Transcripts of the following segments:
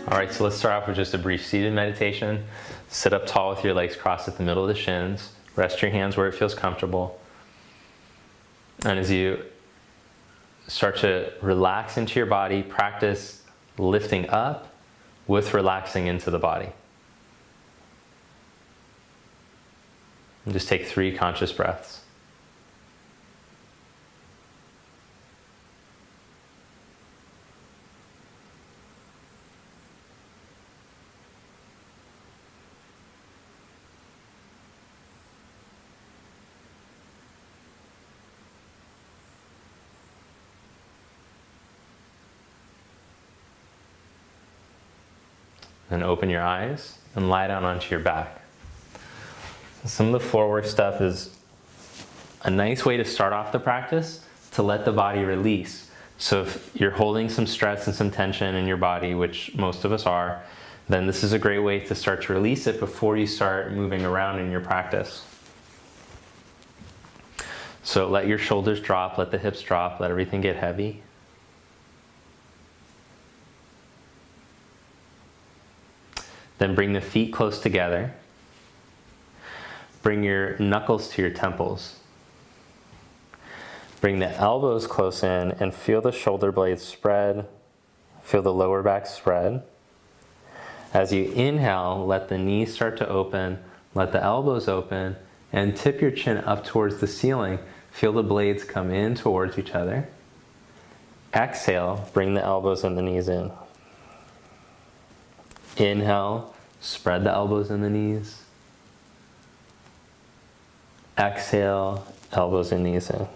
All right, so let's start off with just a brief seated meditation. Sit up tall with your legs crossed at the middle of the shins. Rest your hands where it feels comfortable. And as you start to relax into your body, practice lifting up with relaxing into the body. And just take 3 conscious breaths. And open your eyes and lie down onto your back. Some of the floor work stuff is a nice way to start off the practice to let the body release. So if you're holding some stress and some tension in your body, which most of us are, then this is a great way to start to release it before you start moving around in your practice. So let your shoulders drop, let the hips drop, let everything get heavy. Then bring the feet close together. Bring your knuckles to your temples. Bring the elbows close in and feel the shoulder blades spread. Feel the lower back spread. As you inhale, let the knees start to open, let the elbows open, and tip your chin up towards the ceiling. Feel the blades come in towards each other. Exhale, bring the elbows and the knees in. Inhale, spread the elbows and the knees. Exhale, elbows and knees in.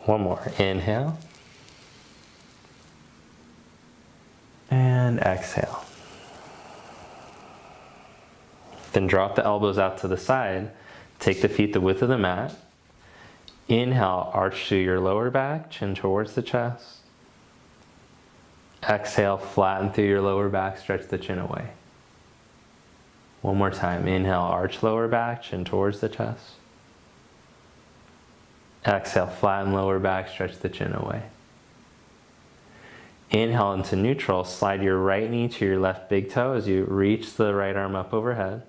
One more. Inhale. And exhale. Then drop the elbows out to the side. Take the feet the width of the mat. Inhale, arch through your lower back, chin towards the chest. Exhale, flatten through your lower back, stretch the chin away. One more time. Inhale, arch lower back, chin towards the chest. Exhale, flatten lower back, stretch the chin away. Inhale into neutral, slide your right knee to your left big toe as you reach the right arm up overhead.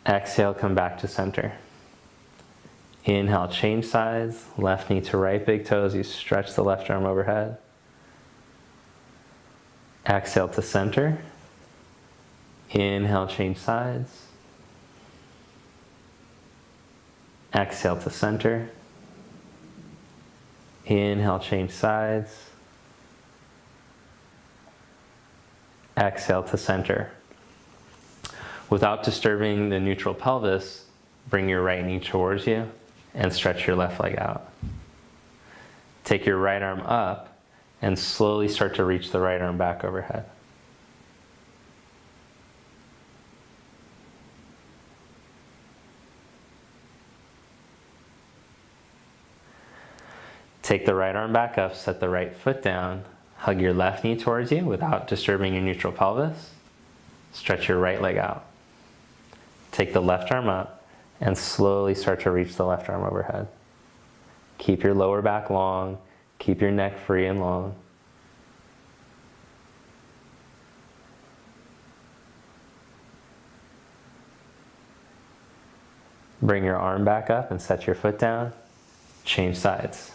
Exhale, come back to center. Inhale, change sides, left knee to right big toe as you stretch the left arm overhead. Exhale to center. Inhale, change sides. Exhale to center. Inhale, change sides. Exhale to center. Without disturbing the neutral pelvis, bring your right knee towards you and stretch your left leg out. Take your right arm up and slowly start to reach the right arm back overhead. Take the right arm back up, set the right foot down, hug your left knee towards you without disturbing your neutral pelvis. Stretch your right leg out. Take the left arm up and slowly start to reach the left arm overhead. Keep your lower back long, keep your neck free and long. Bring your arm back up and set your foot down. Change sides.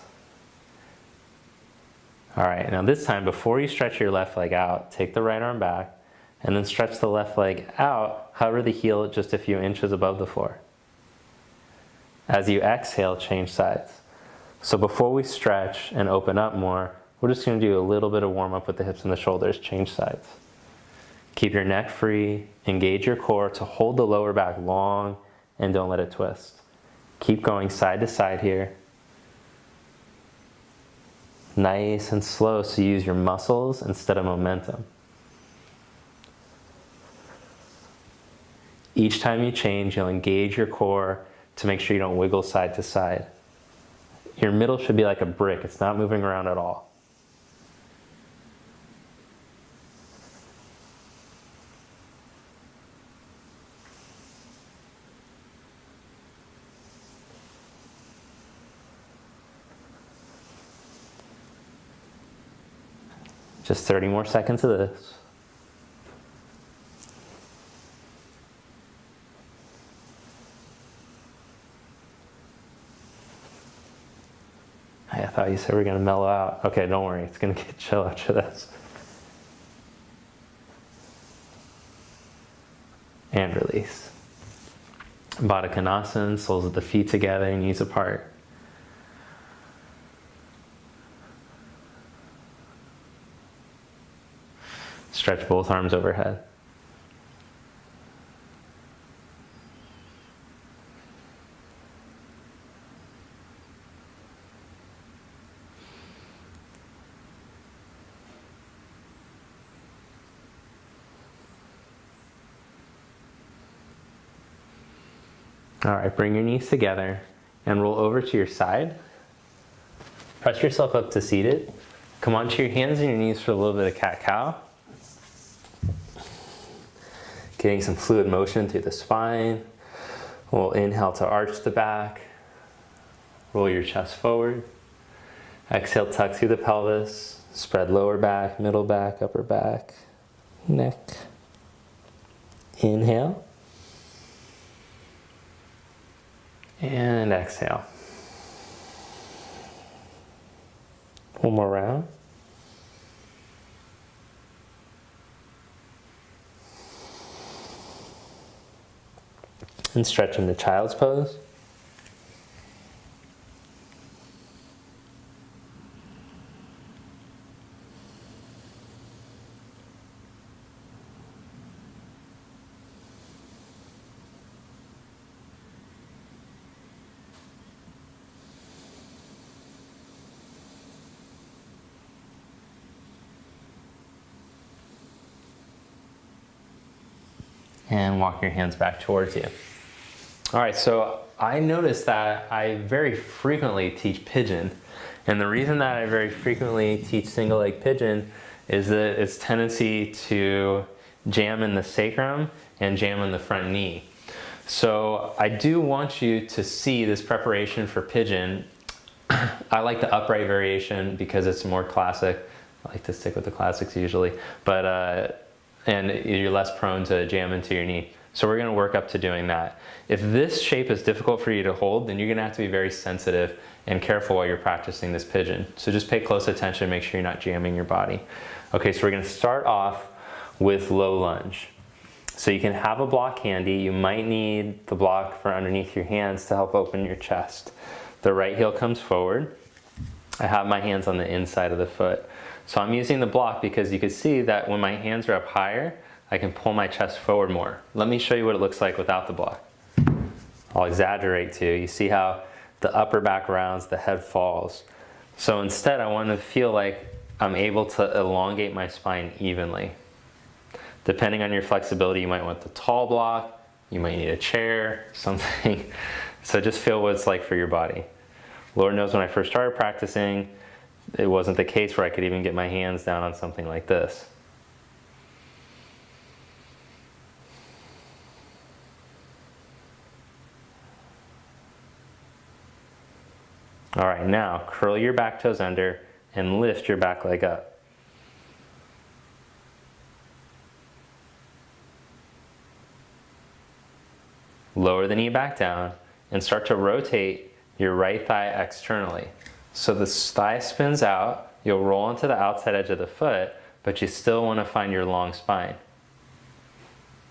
All right, now this time, before you stretch your left leg out, take the right arm back and then stretch the left leg out, hover the heel just a few inches above the floor. As you exhale, change sides. So before we stretch and open up more, we're just going to do a little bit of warm up with the hips and the shoulders, change sides. Keep your neck free, engage your core to hold the lower back long and don't let it twist. Keep going side to side here. Nice and slow, so use your muscles instead of momentum. Each time you change, you'll engage your core to make sure you don't wiggle side to side. Your middle should be like a brick. It's not moving around at all. Just 30 more seconds of this. I thought you said we were going to mellow out. Okay, don't worry. It's going to get chill after this. And release. Baddha Konasana, soles of the feet together, knees apart. Stretch both arms overhead. All right, bring your knees together and roll over to your side. Press yourself up to seated. Come onto your hands and your knees for a little bit of cat-cow. Getting some fluid motion through the spine. We'll inhale to arch the back. Roll your chest forward. Exhale, tuck through the pelvis. Spread lower back, middle back, upper back, neck. Inhale. And exhale. One more round. And stretch into child's pose. And walk your hands back towards you. All right, so I noticed that I very frequently teach pigeon. And the reason that I very frequently teach single leg pigeon is that its tendency to jam in the sacrum and jam in the front knee. So I do want you to see this preparation for pigeon. I like the upright variation because it's more classic. I like to stick with the classics usually, but and you're less prone to jam into your knee. So we're gonna work up to doing that. If this shape is difficult for you to hold, then you're gonna have to be very sensitive and careful while you're practicing this pigeon. So just pay close attention, make sure you're not jamming your body. Okay, so we're gonna start off with low lunge. So you can have a block handy. You might need the block for underneath your hands to help open your chest. The right heel comes forward. I have my hands on the inside of the foot. So I'm using the block because you can see that when my hands are up higher, I can pull my chest forward more. Let me show you what it looks like without the block. I'll exaggerate too. You see how the upper back rounds, the head falls. So instead I want to feel like I'm able to elongate my spine evenly. Depending on your flexibility, you might want the tall block, you might need a chair, something. So just feel what it's like for your body. Lord knows when I first started practicing, it wasn't the case where I could even get my hands down on something like this. All right, now curl your back toes under and lift your back leg up. Lower the knee back down and start to rotate your right thigh externally. So the thigh spins out, you'll roll onto the outside edge of the foot, but you still want to find your long spine.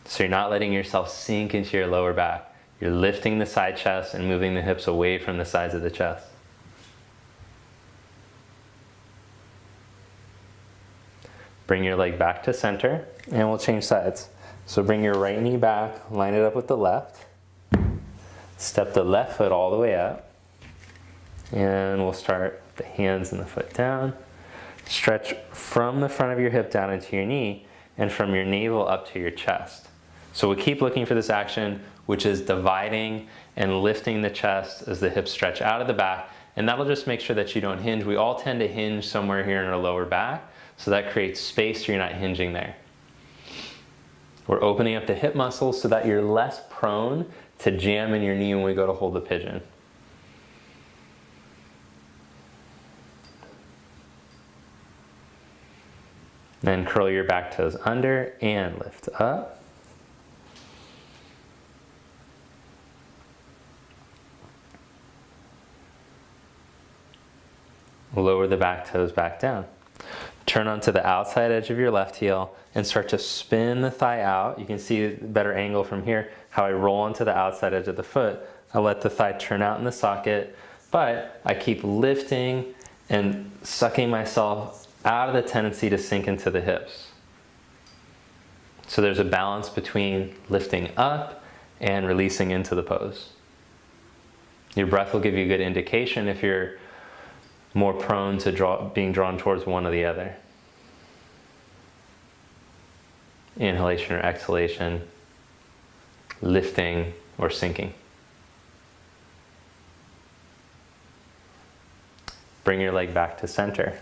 So you're not letting yourself sink into your lower back. You're lifting the side chest and moving the hips away from the sides of the chest. Bring your leg back to center and we'll change sides. So bring your right knee back, line it up with the left. Step the left foot all the way up. And we'll start the hands and the foot down. Stretch from the front of your hip down into your knee and from your navel up to your chest. So we'll keep looking for this action, which is dividing and lifting the chest as the hips stretch out of the back. And that'll just make sure that you don't hinge. We all tend to hinge somewhere here in our lower back. So that creates space so you're not hinging there. We're opening up the hip muscles so that you're less prone to jam in your knee when we go to hold the pigeon. Then curl your back toes under and lift up. Lower the back toes back down. Turn onto the outside edge of your left heel and start to spin the thigh out. You can see a better angle from here, how I roll onto the outside edge of the foot. I let the thigh turn out in the socket, but I keep lifting and sucking myself out of the tendency to sink into the hips. So there's a balance between lifting up and releasing into the pose. Your breath will give you a good indication if you're more prone to being drawn towards one or the other. Inhalation or exhalation, lifting or sinking. Bring your leg back to center.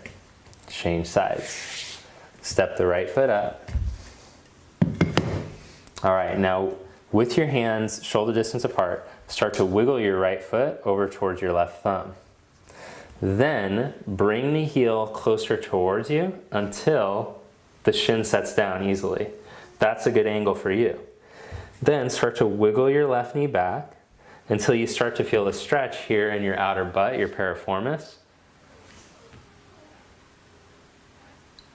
Change sides. Step the right foot up. All right, now with your hands shoulder distance apart, start to wiggle your right foot over towards your left thumb. Then bring the heel closer towards you until the shin sets down easily. That's a good angle for you. Then start to wiggle your left knee back until you start to feel a stretch here in your outer butt, your piriformis.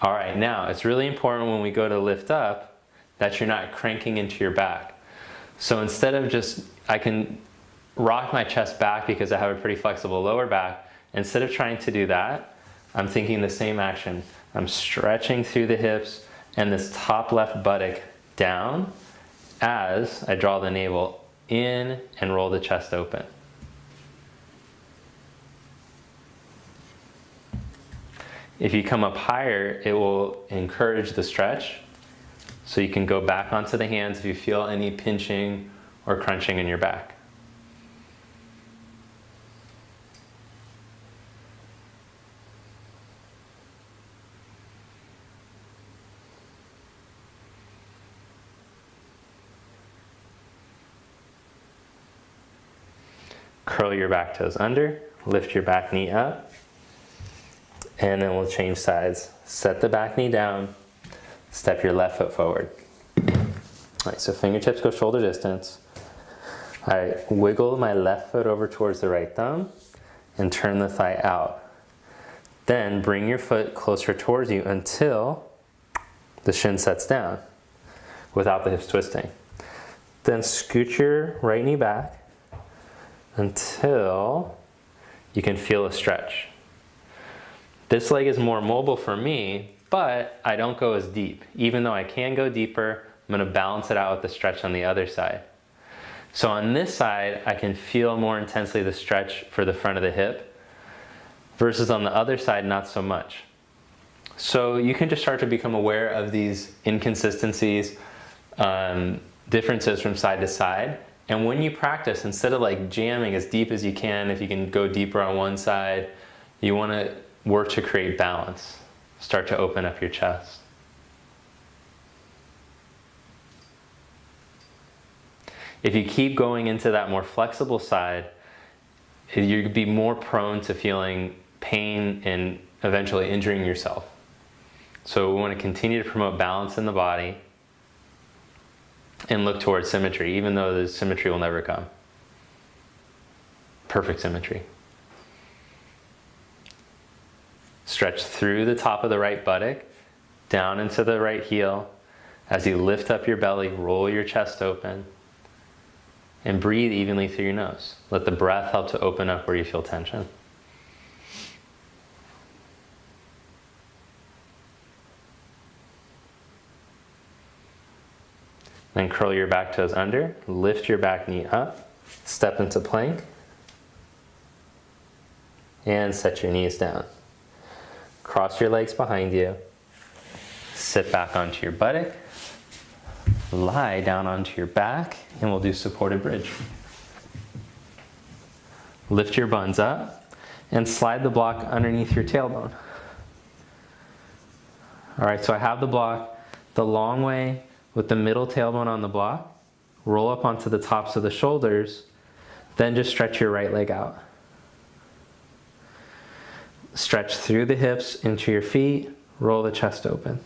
All right, now it's really important when we go to lift up that you're not cranking into your back. So instead of I can rock my chest back because I have a pretty flexible lower back. Instead of trying to do that, I'm thinking the same action. I'm stretching through the hips and this top left buttock down as I draw the navel in and roll the chest open. If you come up higher, it will encourage the stretch. So you can go back onto the hands if you feel any pinching or crunching in your back. Curl your back toes under, lift your back knee up, and then we'll change sides. Set the back knee down, step your left foot forward. All right, so fingertips go shoulder distance. I wiggle my left foot over towards the right thumb and turn the thigh out. Then bring your foot closer towards you until the shin sets down without the hips twisting. Then scoot your right knee back until you can feel a stretch. This leg is more mobile for me, but I don't go as deep. Even though I can go deeper, I'm gonna balance it out with the stretch on the other side. So on this side, I can feel more intensely the stretch for the front of the hip, versus on the other side, not so much. So you can just start to become aware of these inconsistencies, differences from side to side. And when you practice, instead of like jamming as deep as you can, if you can go deeper on one side, you want to work to create balance. Start to open up your chest. If you keep going into that more flexible side, you'd be more prone to feeling pain and eventually injuring yourself. So we want to continue to promote balance in the body and look towards symmetry, even though the symmetry will never come. Perfect symmetry. Stretch through the top of the right buttock, down into the right heel. As you lift up your belly, roll your chest open, and breathe evenly through your nose. Let the breath help to open up where you feel tension. Then curl your back toes under, lift your back knee up, step into plank, and set your knees down. Cross your legs behind you, sit back onto your buttock, lie down onto your back, and we'll do supported bridge. Lift your buns up and slide the block underneath your tailbone. All right, so I have the block the long way with the middle tailbone on the block. Roll up onto the tops of the shoulders, then just stretch your right leg out. Stretch through the hips into your feet, roll the chest open.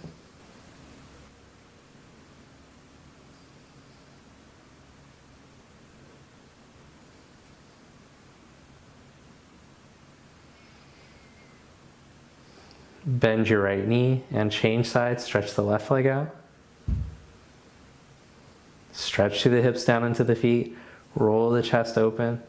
Bend your right knee and change sides. Stretch the left leg out. Stretch through the hips down into the feet. Roll the chest open.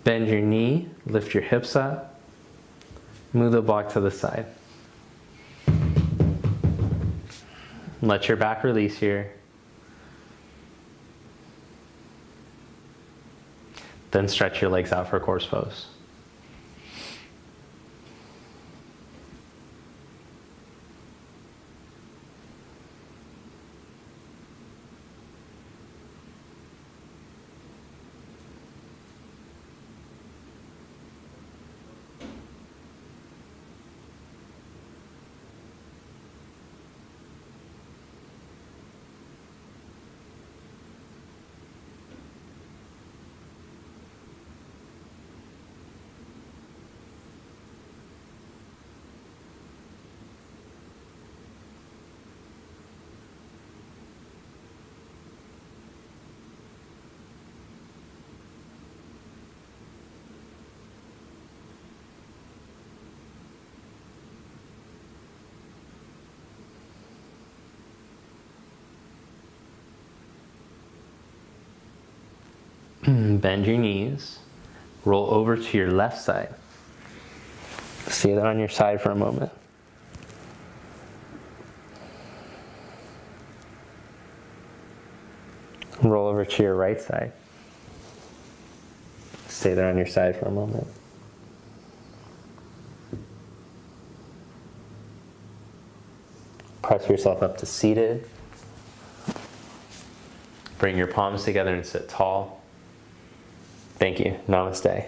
Bend your knee, lift your hips up, move the block to the side. Let your back release here. Then stretch your legs out for corpse pose. Bend your knees, roll over to your left side. Stay there on your side for a moment. Roll over to your right side. Stay there on your side for a moment. Press yourself up to seated. Bring your palms together and sit tall. Thank you. Namaste.